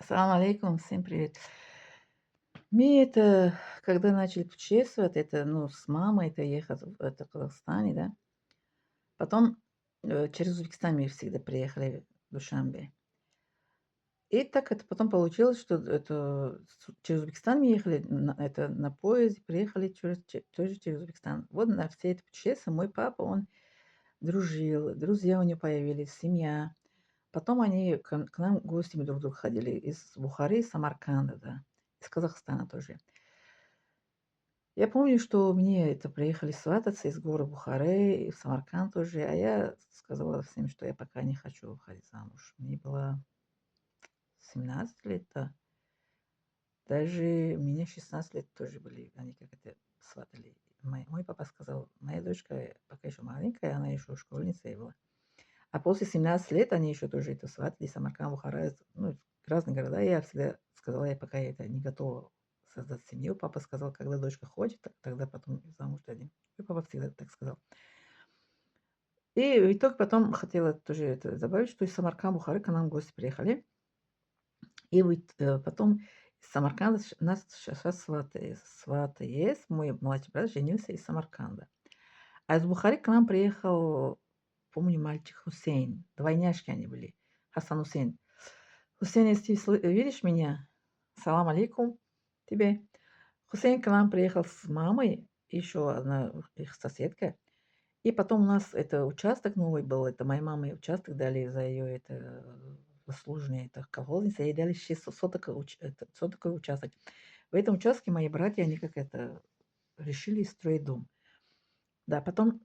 Ассаламу алейкум, всем привет. Мы это, когда начали путешествовать, это, ну, с мамой это ехать в Казахстане, да. Потом через Узбекистан мы всегда приехали в Душанбе. И так это потом получилось, что это через Узбекистан мы ехали, на поезде, приехали тоже через Узбекистан. Вот на все это путешествие мой папа, он дружил, друзья у него появились, семья. Потом они к нам гостями друг к другу ходили из Бухары, из Самарканда, да, из Казахстана тоже. Я помню, что мне это приехали свататься из города Бухары и в Самарканд тоже, а я сказала всем, что я пока не хочу выходить замуж. Мне было 17 лет, да. Даже мне 16 лет тоже были, они как это сватали. Мой папа сказал, моя дочка пока еще маленькая, она еще школьницей была. А после 17 лет они еще тоже это сватали, Самарканд, Бухара, ну, разные города. Я всегда сказала, я пока это не готова создать семью. Папа сказал, когда дочка хочет, тогда потом замуж дадим. И папа всегда так сказал. И в итоге потом хотела тоже это добавить, что из Самарканда, Бухары к нам гости приехали. И потом из Самарканда нас сейчас сватает, мой младший брат женился из Самарканда. А из Бухары к нам приехал, помню, мальчик Хусейн. Двойняшки они были. Хасан Хусейн. Хусейн, если видишь меня, салам алейкум тебе. Хусейн к нам приехал с мамой, еще одна их соседка. И потом у нас это участок новый был, это моей маме участок дали за ее это заслуженное, это колхозница, ей дали 6 соток, соток участок. В этом участке мои братья, они как это решили строить дом. Да, потом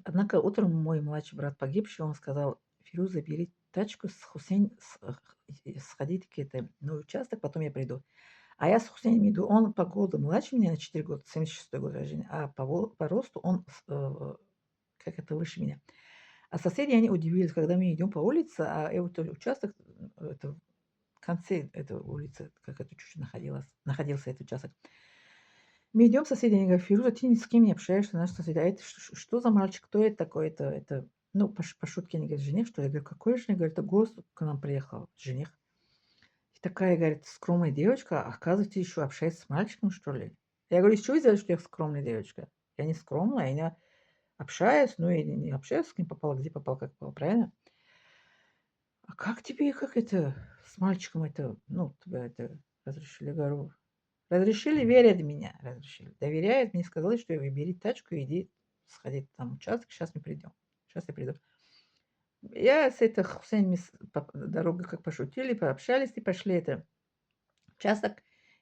однако утром мой младший брат погибший, он сказал: "Фируза, бери тачку с Хусейн, сходите к это, на участок, потом я приду". А я с Хусейном иду, он по году младше меня на 4 года, 76-й год рождения, а по росту он как это, выше меня. А соседи, они удивились, когда мы идем по улице, а вот участок, это в конце этой улицы, как это чуть-чуть находился этот участок. Мы идем, соседи, они говорят: "Фируза, ты ни с кем не общаешься". Наши соседи: "А это что за мальчик? Кто это такой?" Это, ну, по шутке они говорят: "Жених, что ли?" Я говорю: "Какой жених?" Говорит: "Это гость к нам приехал, жених". И такая, говорит, скромная девочка, а оказывается, еще общается с мальчиком, что ли. Я говорю: "Из чего взяли, что я скромная девочка?" Я не скромная, я общаюсь, ну, и не общаюсь с кем попало, где попало, как попало, правильно? "А как тебе, как это, с мальчиком это, ну, тебя это разрешили?" Говорю: "Разрешили, верят в меня, разрешили, доверяют мне, сказали, что бери тачку, иди, сходи там в участок, сейчас мы придем. Сейчас я приду". Я с этой Хусейн, мы дорогой как пошутили, пообщались и пошли это в участок.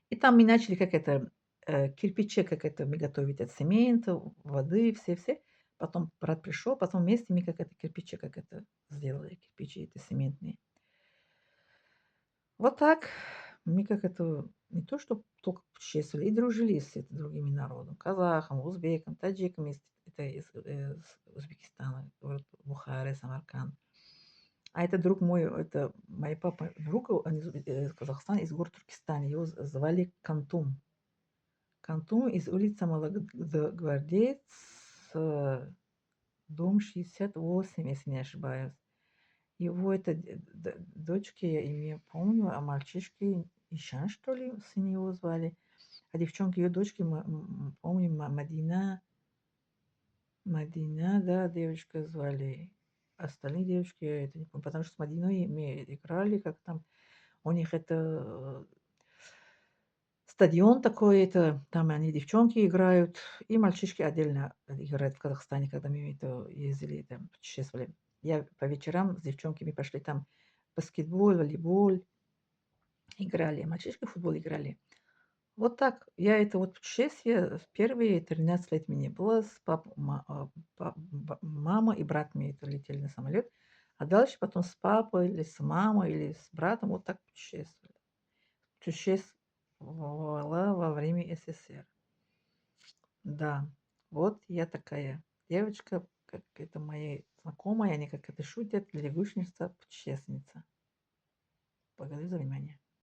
И там мы начали как это, кирпичи, как это мы готовить от цемента, воды, все-все. Потом брат пришел, потом вместе мы как это кирпичи, как это сделали, кирпичи эти цементные. Вот так мы как это не то что только путешествовали, и дружили с другими народами. Казахом, узбеком, таджиком из Узбекистана, город Бухара, Самарканд. А это друг мой, это моей папа друг, он из Казахстана, из города Туркестана. Его звали Кантум. Кантум из улицы Молодогвардеец, дом 68, если не ошибаюсь. Его это дочки, я имя помню, а мальчишки Ишан, что ли, сын его звали. А девчонки, ее дочки, помню, Мадина, да, девочка звали. Остальные девочки, я это не помню, потому что с Мадиной мы играли, как там, у них это стадион такой, это, там они, девчонки играют, и мальчишки отдельно играют в Казахстане, когда мы это ездили, там, путешествовали. Я по вечерам с девчонками пошли там баскетбол, волейбол играли, а мальчишки в футбол играли. Вот так. Я это вот путешествие в первые 13 лет мне было с мама и брат мне это летели на самолет, а дальше потом с папой или с мамой или с братом вот так путешествовали. Существовала во время СССР. Да, вот я такая девочка, как это мои знакомые, они как это шутят, лягушница, путешественница. Благодарю за внимание.